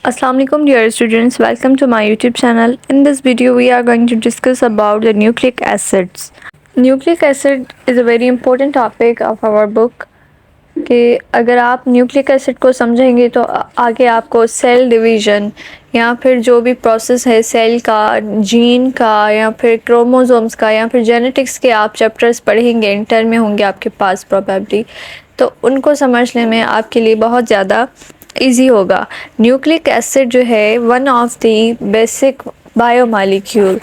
Assalamu alaikum dear students, welcome to my YouTube channel. In this video we are going to discuss about the nucleic acids. Nucleic acid is a very important topic of our book कि अगर आप nucleic acid को समझेंगे तो आगे आपको cell division या फिर जो भी प्रोसेस है सेल का, जीन का या फिर क्रोमोसोम्स का या फिर जेनेटिक्स के आप चैप्टर्स पढ़ेंगे, इंटर में होंगे आपके पास प्रोबेबली, तो उनको समझने में आपके लिए बहुत ज़्यादा इजी होगा। न्यूक्लिक एसिड जो है one of the basic biomolecule,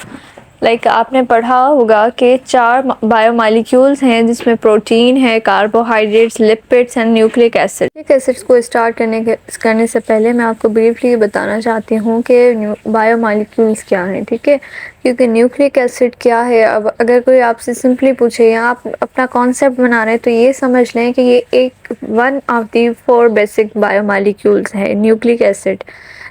आपने पढ़ा होगा कि 4 बायोमॉलिक्यूल्स हैं जिसमें प्रोटीन है, carbohydrates, lipids and nucleic acid. Nucleic acids को स्टार्ट करने से पहले मैं आपको ब्रीफली बताना चाहती हूँ कि बायोमॉलिक्यूल्स क्या हैं, ठीक है। क्योंकि न्यूक्लिक एसिड क्या है, अब अगर कोई आपसे सिंपली पूछे या आप अपना कॉन्सेप्ट बना रहे हैं तो ये समझ लें कि ये एक one of the 4 basic biomolecules है न्यूक्लिक एसिड।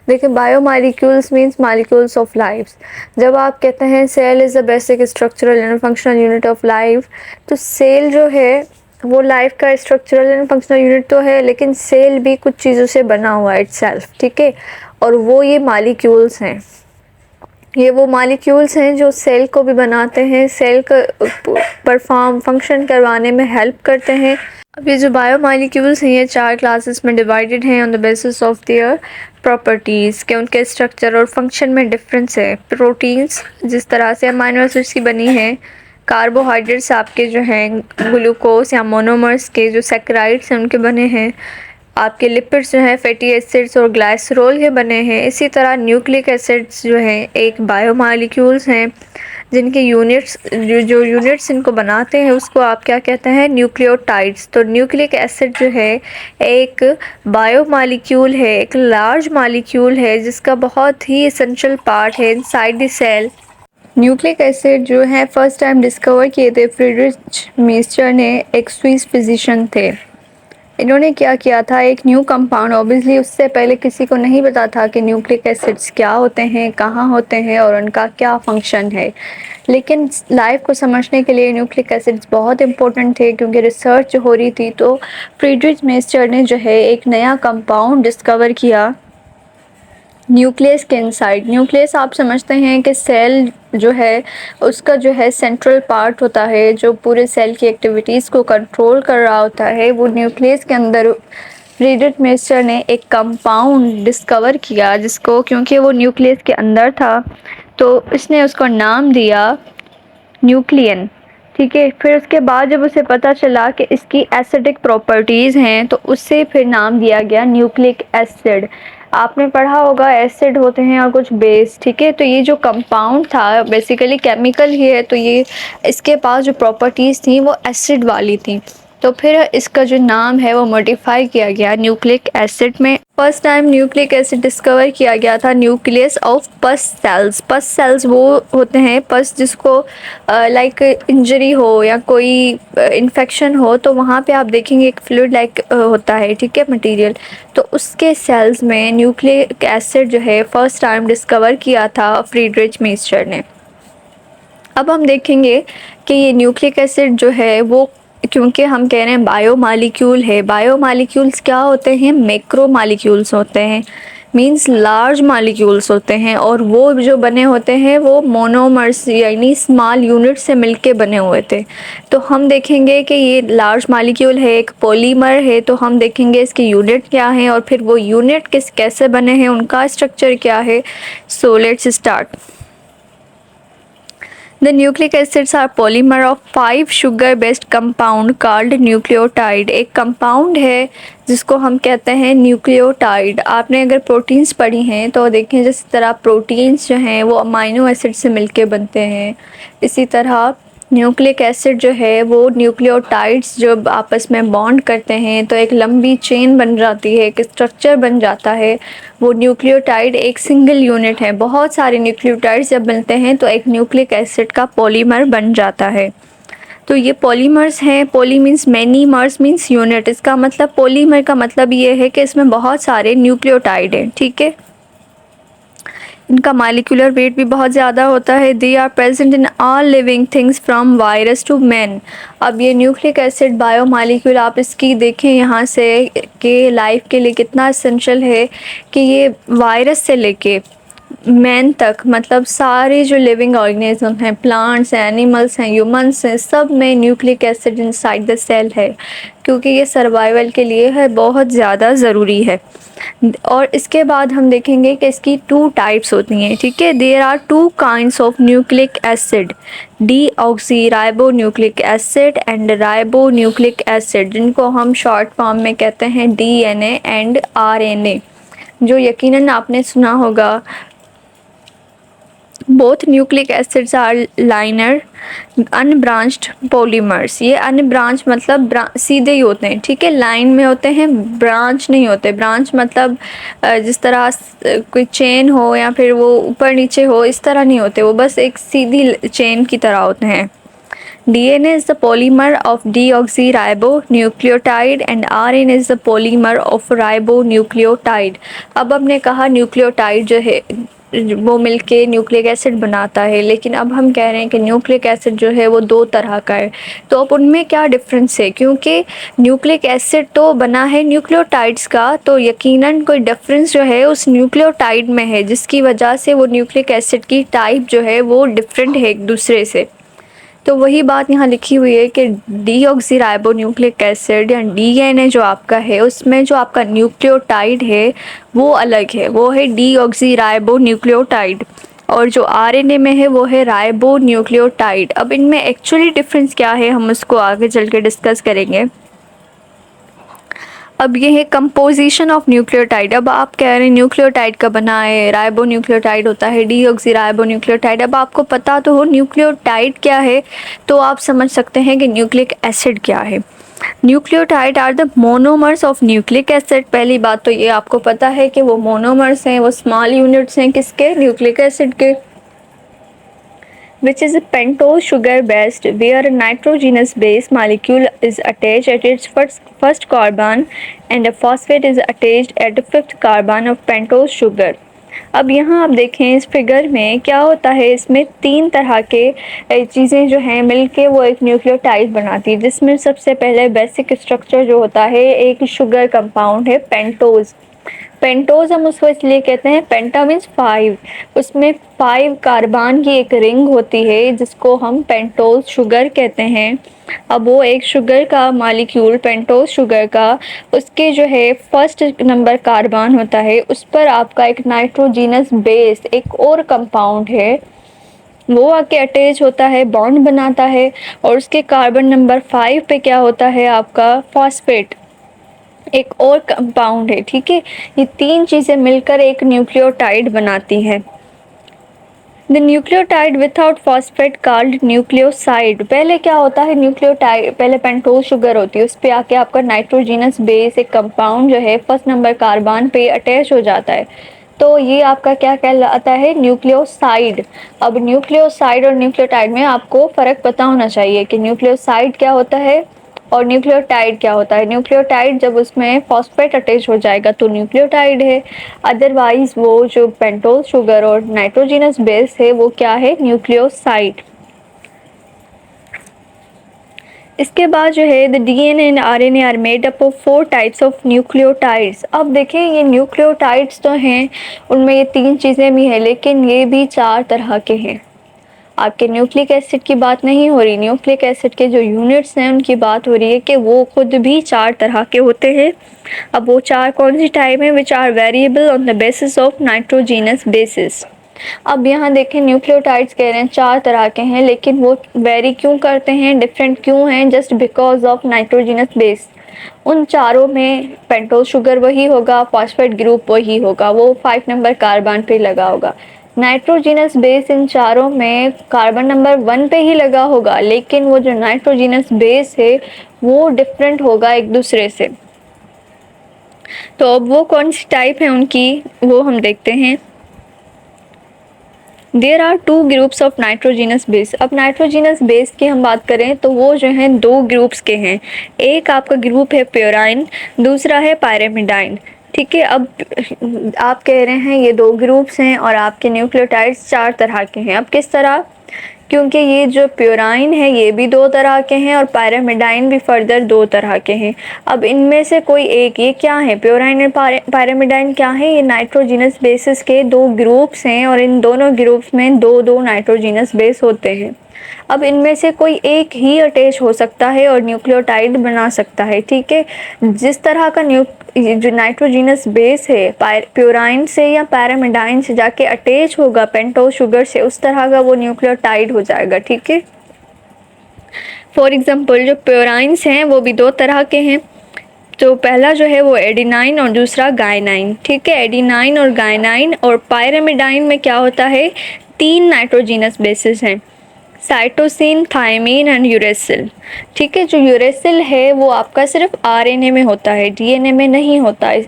देखिए, biomolecules means molecules of life. जब आप कहते हैं cell is the basic structural and functional unit of life, तो सेल जो है वो लाइफ का स्ट्रक्चरल एंड फंक्शनल यूनिट तो है, लेकिन सेल भी कुछ चीज़ों से बना हुआ है इटसेल्फ, ठीक है। और वो ये मॉलिक्यूल्स हैं, ये वो मॉलिक्यूल्स हैं जो सेल को भी बनाते हैं, सेल का परफॉर्म फंक्शन करवाने में हेल्प करते हैं। अब ये जो बायोमॉलिक्यूल्स हैं ये 4 क्लासेस में डिवाइडेड हैं on the basis of their properties, के उनके स्ट्रक्चर और फंक्शन में डिफरेंस है। प्रोटीन्स जिस तरह से अमाइनो एसिड्स की बनी हैं, कार्बोहाइड्रेट्स आपके जो हैं ग्लूकोज या मोनोमर्स के जो सैकराइड्स हैं उनके बने हैं। आपके लिपिड्स जो हैं फैटी एसिड्स और ग्लाइसरोल के बने हैं। इसी तरह न्यूक्लिक एसिड्स जो हैं एक बायोमॉलिक्यूल्स हैं जिनके यूनिट्स जो यूनिट्स इनको बनाते हैं उसको आप क्या कहते हैं, न्यूक्लियोटाइड्स। तो न्यूक्लिक एसिड जो है एक बायोमॉलिक्यूल है, एक लार्ज मॉलिक्यूल है जिसका बहुत ही एसेंशियल पार्ट है inside the cell. Nucleic acid जो है फर्स्ट टाइम डिस्कवर किए थे फ्रीडरिच मीस्टर ने, एक स्विस फिजिशियन थे। इन्होंने क्या किया था, एक न्यू कंपाउंड, ऑब्वियसली उससे पहले किसी को नहीं पता था कि न्यूक्लिक एसिड्स क्या होते हैं, कहाँ होते हैं और उनका क्या फंक्शन है। लेकिन लाइफ को समझने के लिए न्यूक्लिक एसिड्स बहुत इंपॉर्टेंट थे क्योंकि रिसर्च जो हो रही थी। तो फ्रीडरिच मीस्टर ने जो है एक नया कंपाउंड डिस्कवर किया न्यूक्लियस के इनसाइड। न्यूक्लियस आप समझते हैं कि सेल जो है उसका जो है सेंट्रल पार्ट होता है जो पूरे सेल की एक्टिविटीज़ को कंट्रोल कर रहा होता है। वो न्यूक्लियस के अंदर फ्रीडरिच मीस्टर ने एक कंपाउंड डिस्कवर किया जिसको, क्योंकि वो न्यूक्लियस के अंदर था तो इसने उसको नाम दिया न्यूक्लियन, ठीक है। फिर उसके बाद जब उसे पता चला कि इसकी एसिडिक प्रॉपर्टीज़ हैं तो उससे फिर नाम दिया गया न्यूक्लिक एसिड। आपने पढ़ा होगा एसिड होते हैं और कुछ बेस, ठीक है। तो ये जो कंपाउंड था बेसिकली केमिकल ही है, तो ये इसके पास जो प्रॉपर्टीज़ थी वो एसिड वाली थी। तो फिर इसका जो नाम है वो मॉडिफाई किया गया न्यूक्लिक एसिड में। First time nucleic acid discover किया गया था न्यूक्लियस ऑफ पस सेल्स। पस सेल्स वो होते हैं, पस जिसको लाइक इंजरी हो या कोई इन्फेक्शन हो तो वहाँ पे आप देखेंगे एक फ्लूइड लाइक होता है, ठीक है, मटेरियल। तो उसके सेल्स में न्यूक्लिक एसिड जो है फर्स्ट टाइम डिस्कवर किया था फ्रीडरिच मीस्टर ने। अब हम देखेंगे कि ये न्यूक्लिक एसिड जो है वो, क्योंकि हम कह रहे हैं बायोमॉलिक्यूल है, बायोमॉलिक्यूल्स क्या होते हैं, मैक्रो मॉलिक्यूल्स होते हैं, मींस लार्ज मॉलिक्यूल्स होते हैं। और वो जो बने होते हैं वो मोनोमर्स यानी स्मॉल यूनिट से मिलके बने हुए थे। तो हम देखेंगे कि ये लार्ज मॉलिक्यूल है, एक पॉलीमर है, तो हम देखेंगे इसके यूनिट क्या हैं और फिर वो यूनिट कैसे बने हैं, उनका स्ट्रक्चर क्या है। So let's start. The nucleic acids are polymer of 5 sugar-based compound called nucleotide। एक कंपाउंड है जिसको हम कहते हैं न्यूक्लियोटाइड। आपने अगर प्रोटीन्स पढ़ी हैं तो देखें जिस तरह प्रोटीन्स जो हैं वो अमाइनो एसिड से मिलके बनते हैं, इसी तरह न्यूक्लिक एसिड जो है वो न्यूक्लियोटाइड्स जब आपस में बॉन्ड करते हैं तो एक लंबी चेन बन जाती है, एक स्ट्रक्चर बन जाता है। वो न्यूक्लियोटाइड एक सिंगल यूनिट है, बहुत सारे न्यूक्लियोटाइड्स जब मिलते हैं तो एक न्यूक्लिक एसिड का पॉलीमर बन जाता है। तो ये पॉलीमर्स हैं, पॉली मीन्स मैनी, मर्स मीन्स यूनिट। इसका मतलब पॉलीमर का मतलब ये है कि इसमें बहुत सारे न्यूक्लियोटाइड हैं, ठीक है। इनका मालिकुलर वेट भी बहुत ज़्यादा होता है। They are present in all living things from virus to man. अब ये न्यूक्लिक एसिड बायोमालिक्यूल आप इसकी देखें यहाँ से कि लाइफ के लिए कितना एसेंशियल है, कि ये वायरस से लेके मैन तक, मतलब सारे जो लिविंग ऑर्गेनिज्म हैं, प्लांट्स हैं, एनिमल्स हैं, ह्यूमंस हैं, सब में nucleic acid inside the cell है, क्योंकि ये सर्वाइवल के लिए है बहुत ज़्यादा ज़रूरी है। और इसके बाद हम देखेंगे कि इसकी टू टाइप्स होती हैं, ठीक है। There are two kinds of nucleic acid, D oxy ribo nucleic acid and ribo nucleic acid, जिनको हम शॉर्ट फॉर्म में कहते हैं DNA एंड RNA, जो यकीनन आपने सुना होगा। Both nucleic acids are linear unbranched polymers. ये अनब्रांच मतलब सीधे ही होते हैं, ठीक है, लाइन में होते हैं, ब्रांच नहीं होते। ब्रांच मतलब जिस तरह कोई चेन हो या फिर वो ऊपर नीचे हो, इस तरह नहीं होते, वो बस एक सीधी चेन की तरह होते हैं। DNA is the polymer of deoxyribonucleotide and RNA is the polymer of ribonucleotide। अब हमने कहा न्यूक्लियोटाइड जो है वो मिलके न्यूक्लिक एसिड बनाता है, लेकिन अब हम कह रहे हैं कि न्यूक्लिक एसिड जो है वो दो तरह का है। तो अब उनमें क्या डिफरेंस है, क्योंकि न्यूक्लिक एसिड तो बना है न्यूक्लियोटाइड्स का, तो यकीनन कोई डिफरेंस जो है उस न्यूक्लियोटाइड में है, जिसकी वजह से वो न्यूक्लिक एसिड की टाइप जो है वो डिफरेंट है एक दूसरे से। तो वही बात यहाँ लिखी हुई है कि डीऑक्सीराइबोन्यूक्लिक एसिड या DNA जो आपका है, उसमें जो आपका न्यूक्लियोटाइड है वो अलग है, वो है डीऑक्सीराइबोन्यूक्लियोटाइड, और जो RNA में है वो है राइबोन्यूक्लियोटाइड। अब इनमें एक्चुअली डिफरेंस क्या है हम उसको आगे चल के डिस्कस करेंगे। अब ये है कंपोजिशन ऑफ न्यूक्लियोटाइड। अब आप कह रहे हैं न्यूक्लियोटाइड का बना है, राइबो न्यूक्लियोटाइड होता है, डीऑक्सीराइबो न्यूक्लियोटाइड। अब आपको पता तो हो न्यूक्लियोटाइड क्या है, तो आप समझ सकते हैं कि न्यूक्लिक एसिड क्या है। Nucleotide are the monomers of nucleic acid. पहली बात तो ये आपको पता है कि वो मोनोमर्स हैं, वो स्मॉल यूनिट्स हैं किसके, न्यूक्लिक एसिड के, which is a pentose sugar based, where a nitrogenous base molecule is attached at its first carbon and a phosphate is attached at the fifth carbon of pentose sugar। अब यहाँ आप देखें इस figure में क्या होता है, इसमें तीन तरह के चीज़ें जो हैं मिलके वो एक न्यूक्लियोटाइड बनाती है, जिसमें सबसे पहले बेसिक स्ट्रक्चर जो होता है एक शुगर कंपाउंड है पेंटोज। पेंटोज हम उसको इसलिए कहते हैं, पेंटा मीन्स 5, उसमें 5 कार्बन की एक रिंग होती है जिसको हम पेंटोज शुगर कहते हैं। अब वो एक शुगर का मॉलिक्यूल पेंटोज शुगर का, उसके जो है फर्स्ट नंबर कार्बन होता है, उस पर आपका एक नाइट्रोजीनस बेस एक और कंपाउंड है, वो आके अटैच होता है, बॉन्ड बनाता है, और उसके कार्बन नंबर 5 पे क्या होता है आपका फॉस्फेट, एक और कंपाउंड है, ठीक है। ये तीन चीज़ें मिलकर एक न्यूक्लियोटाइड बनाती हैं। The nucleotide without phosphate called nucleoside. पहले क्या होता है न्यूक्लियोटाइड, पहले पेंटोज शुगर होती है, उस पर आके आपका नाइट्रोजीनस बेस एक कंपाउंड जो है फर्स्ट नंबर कार्बन पे अटैच हो जाता है, तो ये आपका क्या कहलाता है, न्यूक्लियोसाइड। अब न्यूक्लियोसाइड और न्यूक्लियोटाइड में आपको फ़र्क पता होना चाहिए कि न्यूक्लियोसाइड क्या होता है और न्यूक्लियोटाइड क्या होता है। न्यूक्लियोटाइड जब उसमें फॉस्फेट अटैच हो जाएगा तो न्यूक्लियोटाइड है, अदरवाइज वो जो पेंटोज शुगर और नाइट्रोजीनस बेस है वो क्या है, न्यूक्लियोसाइड। इसके बाद जो है the DNA and RNA are made up of 4 types of nucleotides. अब देखें ये न्यूक्लियोटाइड्स तो हैं, उनमें ये तीन चीज़ें भी हैं, लेकिन ये भी 4 तरह के हैं। आपके न्यूक्लिक एसिड की बात नहीं हो रही, न्यूक्लिक एसिड के जो यूनिट्स हैं उनकी बात हो रही है कि वो खुद भी 4 तरह के होते हैं। अब वो 4 कौन सी टाइप हैं, which are variable on the basis of nitrogenous bases. अब यहाँ देखें न्यूक्लियोटाइड्स कह रहे हैं 4 तरह के हैं, लेकिन वो वेरी क्यों करते हैं, डिफरेंट क्यों हैं, just because of nitrogenous base. उन चारों में पेंटोज शुगर वही होगा, फॉस्फेट ग्रुप वही होगा, वो 5 नंबर कार्बन पे लगा होगा। नाइट्रोजीनस बेस इन चारों में कार्बन नंबर 1 पे ही लगा होगा, लेकिन वो जो नाइट्रोजीनस बेस है वो डिफरेंट होगा एक दूसरे से। तो अब वो कौन सी टाइप है उनकी, वो हम देखते हैं। There are 2 groups of nitrogenous base. अब नाइट्रोजीनस बेस की हम बात करें तो वो जो हैं 2 ग्रुप्स के हैं। एक आपका ग्रुप है प्योराइन, दूसरा है पायरेमिडाइन। ठीक है। अब आप कह रहे हैं ये 2 ग्रुप्स हैं और आपके न्यूक्लियोटाइड्स 4 तरह के हैं। अब किस तरह? क्योंकि ये जो प्यूराइन है ये भी 2 तरह के हैं और पायरामिडाइन भी फर्दर 2 तरह के हैं। अब इनमें से कोई एक, ये क्या है? प्यूराइन और पायरामिडाइन क्या है? ये नाइट्रोजिनस बेसिस के 2 ग्रुप्स हैं और इन दोनों ग्रुप्स में 2-2 नाइट्रोजिनस बेस होते हैं। अब इनमें से कोई एक ही अटैच हो सकता है और न्यूक्लियोटाइड बना सकता है। ठीक है। जिस तरह का जो नाइट्रोजिनस बेस है प्यूराइन से या पैरामिडाइन से जाके अटैच होगा पेंटोज शुगर से, उस तरह का वो न्यूक्लियोटाइड हो जाएगा। ठीक है। फॉर एग्जांपल जो प्यूराइंस हैं वो भी 2 तरह के हैं। तो पहला जो है वो एडिनाइन और दूसरा गायनाइन। ठीक है। एडिनाइन और गायनाइन। और पायरामिडाइन में क्या होता है? 3 नाइट्रोजिनस बेसिस हैं, साइटोसिन, थायमीन एंड यूरेसिल। ठीक है। जो यूरेसिल है वो आपका सिर्फ आरएनए में होता है, डीएनए में नहीं होता है।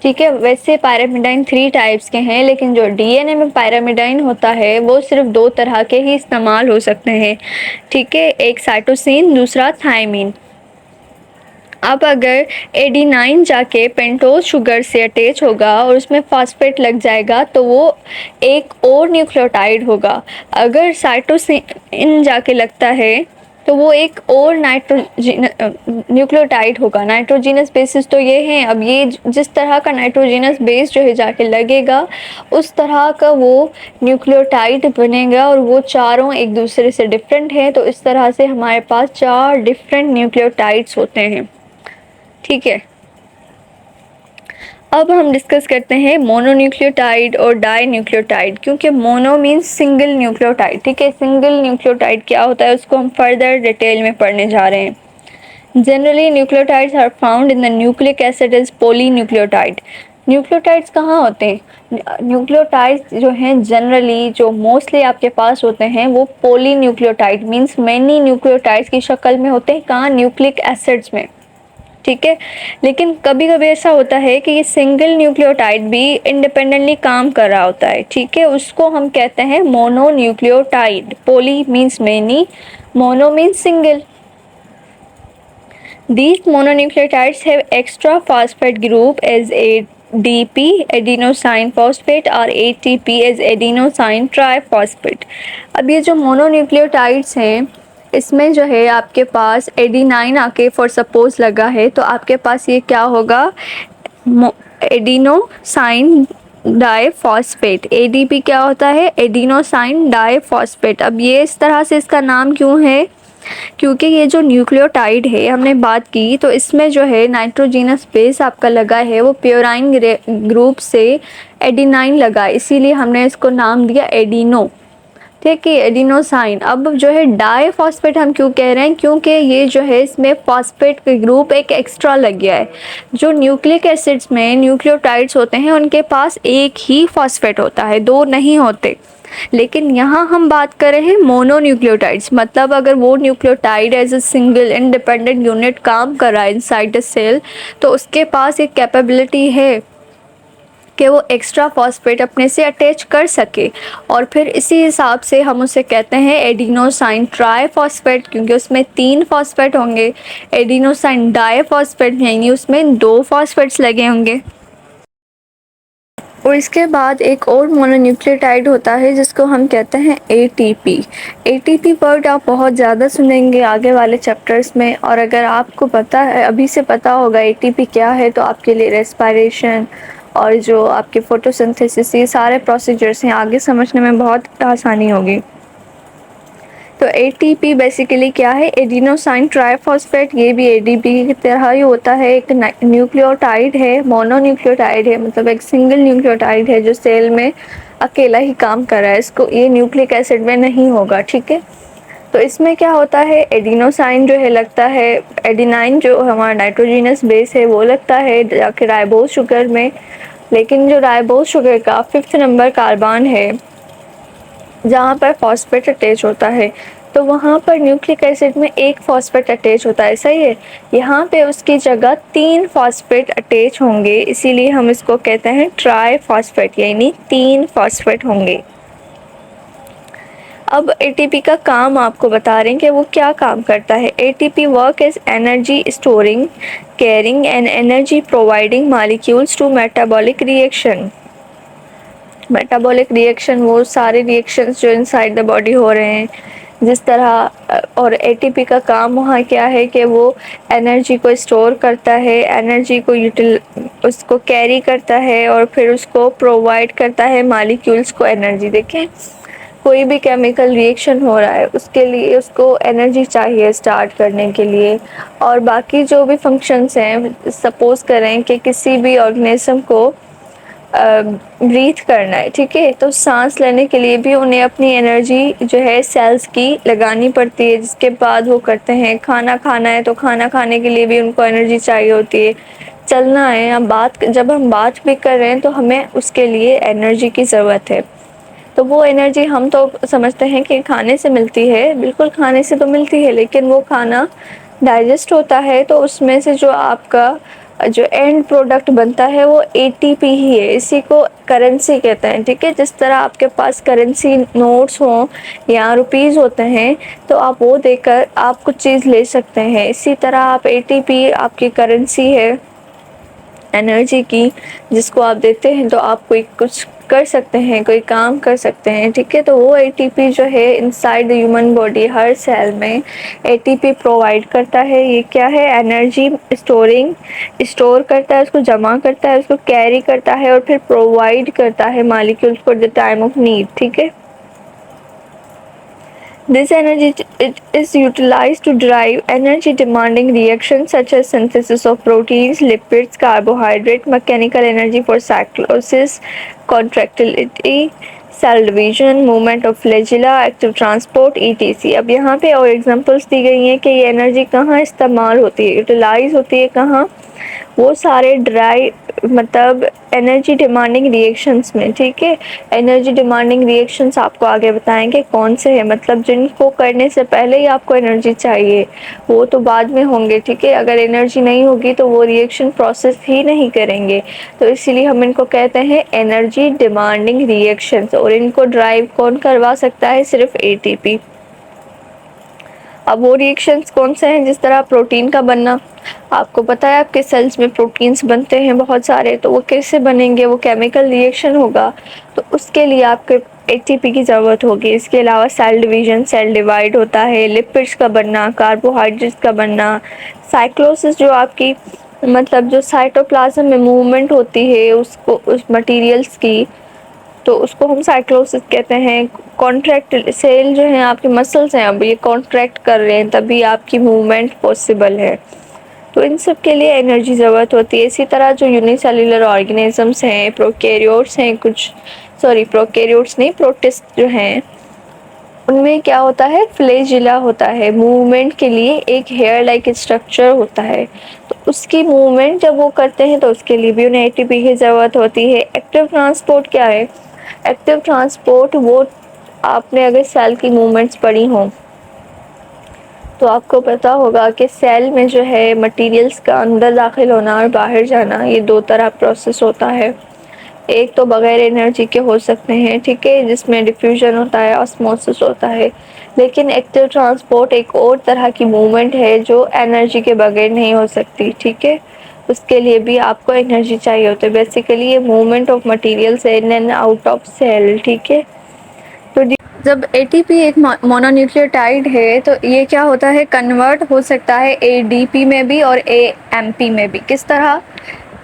ठीक है। वैसे पायरामिडाइन 3 टाइप्स के हैं, लेकिन जो डीएनए में पायरामिडाइन होता है वो सिर्फ 2 तरह के ही इस्तेमाल हो सकते हैं। ठीक है। एक साइटोसिन, दूसरा थायमीन। अब अगर एडिनाइन जाके पेंटोज शुगर से अटैच होगा और उसमें फॉस्फेट लग जाएगा तो वो एक और न्यूक्लियोटाइड होगा। अगर साइटोसिन जाके लगता है तो वो एक और न्यूक्लियोटाइड होगा। नाइट्रोजिनस बेसिस तो ये हैं। अब ये जिस तरह का नाइट्रोजिनस बेस जो है जाके लगेगा उस तरह का वो न्यूक्लियोटाइड बनेगा और वो चारों एक दूसरे से डिफरेंट हैं। तो इस तरह से हमारे पास 4 डिफरेंट न्यूक्लियोटाइड्स होते हैं। ठीक है। अब हम डिस्कस करते हैं मोनोन्यूक्लियोटाइड और डाई न्यूक्लियोटाइड। क्योंकि मोनो मीन्स सिंगल न्यूक्लियोटाइड। ठीक है। सिंगल न्यूक्लियोटाइड क्या होता है उसको हम फर्दर डिटेल में पढ़ने जा रहे हैं। Generally nucleotides are found in the nucleic acid as polynucleotide. Nucleotides कहाँ होते हैं? न्यूक्लियोटाइड्स जो हैं जनरली जो मोस्टली आपके पास होते हैं वो पॉलीन्यूक्लियोटाइड मीन्स मैनी न्यूक्लियोटाइड्स की शक्ल में होते हैं। कहाँ? न्यूक्लिक एसिड्स में। ठीक है। लेकिन कभी कभी ऐसा होता है कि ये सिंगल न्यूक्लियोटाइड भी इंडिपेंडेंटली काम कर रहा होता है। ठीक है। उसको हम कहते हैं mononucleotide. Poly means many, mono means single. These mononucleotides have extra phosphate group as ADP, adenosine phosphate, और ATP as adenosine triphosphate। अब ये जो मोनोन्यूक्लियोटाइड्स हैं इसमें जो है आपके पास एडिनाइन आके फॉर सपोज लगा है तो आपके पास ये क्या होगा? Adenosine diphosphate. एडीपी क्या होता है? Adenosine diphosphate. अब ये इस तरह से इसका नाम क्यों है? क्योंकि ये जो न्यूक्लियोटाइड है हमने बात की तो इसमें जो है नाइट्रोजिनस बेस आपका लगा है वो प्योराइन ग्रुप से एडिनाइन लगा, इसीलिए हमने इसको नाम दिया एडिनो। ठीक है। एडिनोसाइन। अब जो है डाईफॉस्फेट हम क्यों कह रहे हैं? क्योंकि ये जो है इसमें फॉस्फेट का ग्रुप एक एक्स्ट्रा लग गया है। जो न्यूक्लिक एसिड्स में न्यूक्लियोटाइड्स होते हैं उनके पास एक ही फॉस्फेट होता है, 2 नहीं होते। लेकिन यहाँ हम बात कर रहे हैं मोनोन्यूक्लियोटाइड्स, मतलब अगर वो nucleotide as a single independent unit काम कर रहा है इनसाइड द सेल तो उसके पास एक कैपेबिलिटी है कि वो एक्स्ट्रा फॉस्फेट अपने से अटैच कर सके और फिर इसी हिसाब से हम उसे कहते हैं एडिनोसाइन ट्राइफॉस्फेट, क्योंकि उसमें 3 फॉस्फेट होंगे। एडिनोसाइन डाइफॉस्फेट यानी उसमें 2 फॉस्फेट्स लगे होंगे। और इसके बाद एक और मोनोन्यूक्लियोटाइड होता है जिसको हम कहते हैं ATP। ATP वर्ड आप बहुत ज़्यादा सुनेंगे आगे वाले चैप्टर्स में, और अगर आपको पता है, अभी से पता होगा ATP क्या है तो आपके लिए रेस्पिरेशन और जो आपके फोटोसिंथेसिस ये सारे प्रोसीजर्स हैं आगे समझने में बहुत आसानी होगी। तो ATP बेसिकली क्या है? Adenosine triphosphate. ये भी ADP की तरह ही होता है, एक न्यूक्लियोटाइड है, मोनोन्यूक्लियोटाइड है, मतलब एक सिंगल न्यूक्लियोटाइड है जो सेल में अकेला ही काम कर रहा है। इसको ये न्यूक्लिक एसिड में नहीं होगा। ठीक है। तो इसमें क्या होता है? एडिनोसाइन जो है लगता है, एडिनाइन जो हमारा नाइट्रोजिनस बेस है वो लगता है जाके राइबोज शुगर में। लेकिन जो राइबोज शुगर का 5th नंबर कार्बन है जहाँ पर फॉस्फेट अटैच होता है तो वहाँ पर न्यूक्लिक एसिड में एक फॉस्फेट अटैच होता है। सही है। यहाँ पे उसकी जगह 3 फॉस्फेट अटैच होंगे, इसीलिए हम इसको कहते हैं ट्राई फॉस्फेट, यानी 3 फॉस्फेट होंगे। अब एटीपी का काम आपको बता रहे हैं कि वो क्या काम करता है। ATP work as energy storing, carrying and energy providing molecules to metabolic reaction. Metabolic reaction वो सारे रिएक्शंस जो इनसाइड द बॉडी हो रहे हैं जिस तरह, और एटीपी का काम वहाँ क्या है कि वो एनर्जी को स्टोर करता है, एनर्जी को उसको कैरी करता है और फिर उसको प्रोवाइड करता है मॉलिक्यूल्स को एनर्जी। देखें, कोई भी केमिकल रिएक्शन हो रहा है उसके लिए उसको एनर्जी चाहिए स्टार्ट करने के लिए। और बाकी जो भी फंक्शंस हैं, सपोज करें कि किसी भी ऑर्गेनिज्म को ब्रीथ करना है, ठीक है, तो सांस लेने के लिए भी उन्हें अपनी एनर्जी जो है सेल्स की लगानी पड़ती है, जिसके बाद वो करते हैं। खाना खाना है तो खाना खाने के लिए भी उनको एनर्जी चाहिए होती है। चलना है, जब हम बात भी कर रहे हैं तो हमें उसके लिए एनर्जी की ज़रूरत है। तो वो एनर्जी हम तो समझते हैं कि खाने से मिलती है, बिल्कुल खाने से तो मिलती है, लेकिन वो खाना डाइजेस्ट होता है तो उसमें से जो आपका जो एंड प्रोडक्ट बनता है वो एटीपी ही है। इसी को करेंसी कहते हैं, ठीक है। जिस तरह आपके पास करेंसी नोट्स हों या रुपीज़ होते हैं तो आप वो देकर आप कुछ चीज़ ले सकते हैं, इसी तरह आप एटीपी आपकी करेंसी है एनर्जी की, जिसको आप देते हैं तो आप कोई कुछ कर सकते हैं, कोई काम कर सकते हैं, ठीक है। तो वो एटीपी जो है इनसाइड द ह्यूमन बॉडी हर सेल में एटीपी प्रोवाइड करता है। ये क्या है, एनर्जी स्टोर करता है, उसको जमा करता है, उसको कैरी करता है और फिर प्रोवाइड करता है molecules for the time of need, ठीक है। This energy is utilized to drive energy demanding reactions such as synthesis of proteins, lipids, carbohydrate, mechanical energy for cytosis, contractility, cell division, movement of flagella, active transport, ETC. अब यहाँ पे और examples दी गई हैं कि ये एनर्जी कहाँ इस्तेमाल होती है, यूटिलाइज होती है कहाँ, वो सारे मतलब एनर्जी डिमांडिंग रिएक्शंस में, ठीक है। एनर्जी डिमांडिंग रिएक्शंस आपको आगे बताएंगे कौन से हैं, मतलब जिनको करने से पहले ही आपको एनर्जी चाहिए, वो तो बाद में होंगे, ठीक है। अगर एनर्जी नहीं होगी तो वो रिएक्शन प्रोसेस ही नहीं करेंगे, तो इसीलिए हम इनको कहते हैं एनर्जी डिमांडिंग रिएक्शंस। और इनको ड्राइव कौन करवा सकता है, सिर्फ एटीपी। अब वो रिएक्शंस कौन से हैं, जिस तरह प्रोटीन का बनना, आपको पता है आपके सेल्स में प्रोटीन्स बनते हैं बहुत सारे, तो वो कैसे बनेंगे, वो केमिकल रिएक्शन होगा, तो उसके लिए आपके एटीपी की ज़रूरत होगी। इसके अलावा सेल डिवीजन, सेल डिवाइड होता है, लिपिड्स का बनना, कार्बोहाइड्रेट्स का बनना, साइक्लोसिस जो आपकी मतलब जो साइटोप्लाज्म में मूवमेंट होती है उसको उस मटेरियल्स की, तो उसको हम साइक्लोसिस कहते हैं। कॉन्ट्रैक्ट सेल जो है आपके मसल्स हैं, अब ये कॉन्ट्रैक्ट कर रहे हैं तभी आपकी मूवमेंट पॉसिबल है, तो इन सब के लिए एनर्जी ज़रूरत होती है। इसी तरह जो यूनिसेल्युलर ऑर्गेनिजम्स हैं, प्रोकैरियोट्स हैं कुछ, सॉरी प्रोकैरियोट्स नहीं, प्रोटिस्ट जो हैं, उनमें क्या होता है, फ्लैजिला होता है। मूवमेंट के लिए एक हेयर लाइक स्ट्रक्चर होता है, तो उसकी मूवमेंट जब वो करते हैं तो उसके लिए भी उन्हें एटीपी की ज़रूरत होती है। एक्टिव ट्रांसपोर्ट क्या है, एक्टिव ट्रांसपोर्ट वो आपने अगर सेल की मूवमेंट्स पढ़ी हों तो आपको पता होगा कि सेल में जो है मटेरियल्स का अंदर दाखिल होना और बाहर जाना, ये दो तरह प्रोसेस होता है। एक तो बगैर एनर्जी के हो सकते हैं, ठीक है, जिसमें डिफ्यूजन होता है, ऑस्मोसिस होता है, लेकिन एक्टिव ट्रांसपोर्ट एक और तरह की मूवमेंट है जो एनर्जी के बगैर नहीं हो सकती, ठीक है। उसके लिए भी आपको एनर्जी चाहिए होती है। बेसिकली ये movement of materials in and out of cell, ठीक है। तो जब एटीपी एक मोनोन्यूक्लियोटाइड है तो ये क्या होता है, कन्वर्ट हो सकता है एडीपी में भी और एएमपी में भी। किस तरह,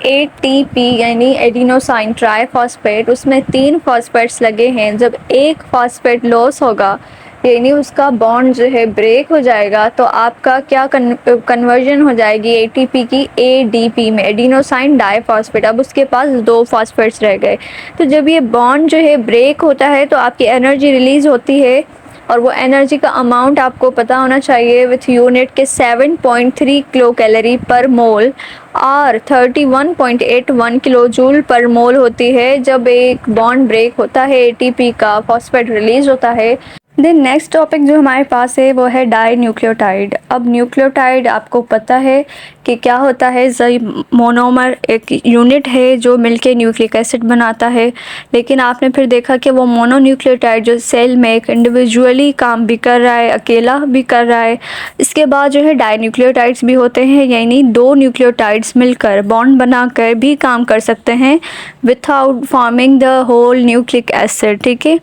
एटीपी यानी एडिनोसाइन ट्राइफॉस्फेट, उसमें 3 फॉस्फेट्स लगे हैं, जब एक फॉस्फेट लॉस होगा यानी उसका बॉन्ड जो है ब्रेक हो जाएगा तो आपका क्या कन्वर्जन हो जाएगी एटीपी की एडीपी में, एडिनोसाइन डाइफॉस्फेट। अब उसके पास 2 फॉस्फेट्स रह गए, तो जब ये बॉन्ड जो है ब्रेक होता है तो आपकी एनर्जी रिलीज होती है, और वो एनर्जी का अमाउंट आपको पता होना चाहिए विथ यूनिट के 7.3 किलो कैलोरी पर मोल और 31.81 किलो जूल पर मोल होती है। जब एक बॉन्ड ब्रेक होता है एटीपी का, फॉस्फेट रिलीज होता है, देन नेक्स्ट टॉपिक जो हमारे पास है वो है डाई न्यूक्लियोटाइड। अब न्यूक्लियोटाइड आपको पता है कि क्या होता है, मोनोमर एक यूनिट है जो मिलके न्यूक्लिक एसिड बनाता है, लेकिन आपने फिर देखा कि वो मोनोन्यूक्लियोटाइड जो सेल में एक इंडिविजुअली काम भी कर रहा है, अकेला भी कर रहा है। इसके बाद जो है डाई न्यूक्लियोटाइड्स भी होते हैं, यानी दो न्यूक्लियोटाइड्स मिलकर बॉन्ड बनाकर भी काम कर सकते हैं without forming the whole nucleic acid. ठीक है,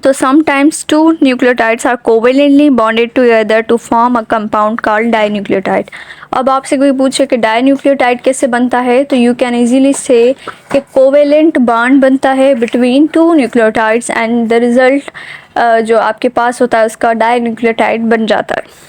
तो sometimes two nucleotides are covalently bonded together to form a compound called dinucleotide। अब आपसे कोई पूछे कि डाइन्यूक्लियोटाइड कैसे बनता है, तो यू कैन इजीली से कि कोवेलेंट बॉन्ड बनता है between two nucleotides and the result जो आपके पास होता है उसका डाइन्यूक्लियोटाइड बन जाता है।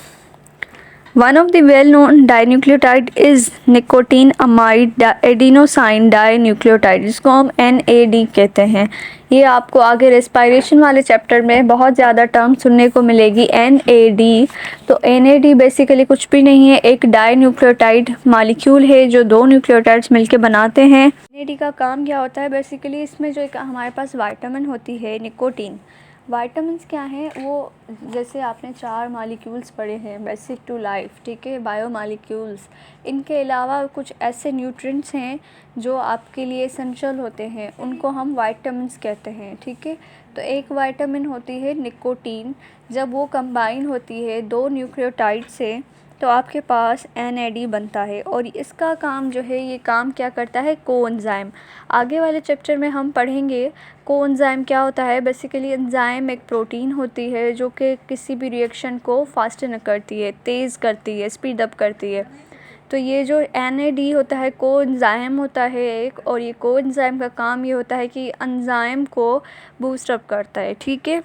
One of the well-known dinucleotide is nicotinamide adenosine dinucleotide, जिसको हम NAD कहते हैं। ये आपको आगे रेस्पिरेशन वाले चैप्टर में बहुत ज़्यादा टर्म सुनने को मिलेगी, NAD। तो NAD बेसिकली कुछ भी नहीं है, एक डाइन्यूक्लियोटाइड मॉलिक्यूल है जो दो न्यूक्लियोटाइड्स मिलके बनाते हैं। NAD का काम क्या होता है, बेसिकली इसमें जो एक हमारे पास विटामिन होती है निकोटीन। वाइटामिन्स क्या हैं, वो जैसे आपने 4 मॉलिक्यूल्स पढ़े हैं बेसिक टू लाइफ, ठीक है, बायो मॉलिक्यूल्स। इनके अलावा कुछ ऐसे न्यूट्रिएंट्स हैं जो आपके लिए एसेंशियल होते हैं, उनको हम वाइटामिन्स कहते हैं। ठीक है, तो एक वाइटामिन होती है निकोटीन, जब वो कंबाइन होती है दो न्यूक्लियोटाइड से तो आपके पास NAD बनता है, और इसका काम जो है, ये काम क्या करता है, कोएंजाइम। आगे वाले चैप्टर में हम पढ़ेंगे कोएंजाइम क्या होता है। बेसिकली एंजाइम एक प्रोटीन होती है जो कि किसी भी रिएक्शन को फास्टन करती है, तेज़ करती है, स्पीड अप करती है। तो ये जो NAD होता है कोएंजाइम होता है एक, और ये कोएंजाइम का काम ये होता है कि एंजाइम को बूस्ट अप करता है। ठीक है,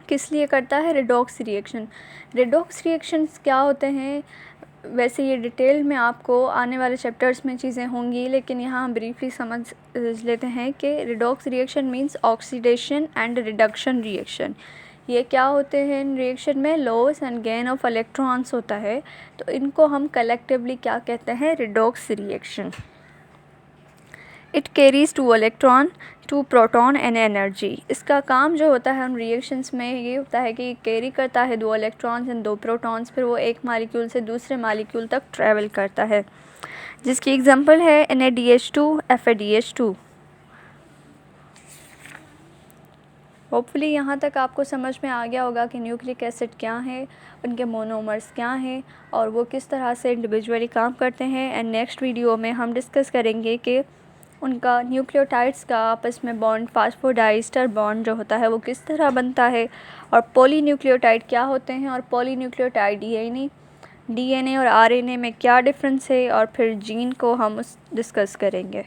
किस लिए करता है, रिडॉक्स रिएक्शन। रिडॉक्स रिएक्शंस क्या होते हैं, वैसे ये डिटेल में आपको आने वाले चैप्टर्स में चीज़ें होंगी, लेकिन यहाँ हम ब्रीफली समझ लेते हैं कि redox reaction means oxidation and reduction reaction. ये क्या होते हैं, इन रिएक्शन में loss and gain of electrons होता है, तो इनको हम कलेक्टिवली क्या कहते हैं, redox reaction. It carries 2 electron 2 proton and energy. इसका काम जो होता है उन रिएक्शंस में ये होता है कि कैरी करता है 2 इलेक्ट्रॉन्स एंड 2 प्रोटॉन्स, फिर वो एक मॉलिक्यूल से दूसरे मॉलिक्यूल तक ट्रैवल करता है, जिसकी एग्जांपल है NADH2 FADH2। होपफुली यहाँ तक आपको समझ में आ गया होगा कि न्यूक्लिक एसिड क्या है, उनके मोनोमर्स क्या हैं और वो किस तरह से इंडिविजुअली काम करते हैं। एंड नेक्स्ट वीडियो में हम डिस्कस करेंगे कि उनका न्यूक्लियोटाइड्स का आपस में बॉन्ड, फास्फोडाइस्टर बॉन्ड जो होता है वो किस तरह बनता है, और पॉलीन्यूक्लियोटाइड क्या होते हैं, और पॉलीन्यूक्लियोटाइड यानी DNA और RNA में क्या डिफरेंस है, और फिर जीन को हम डिस्कस करेंगे।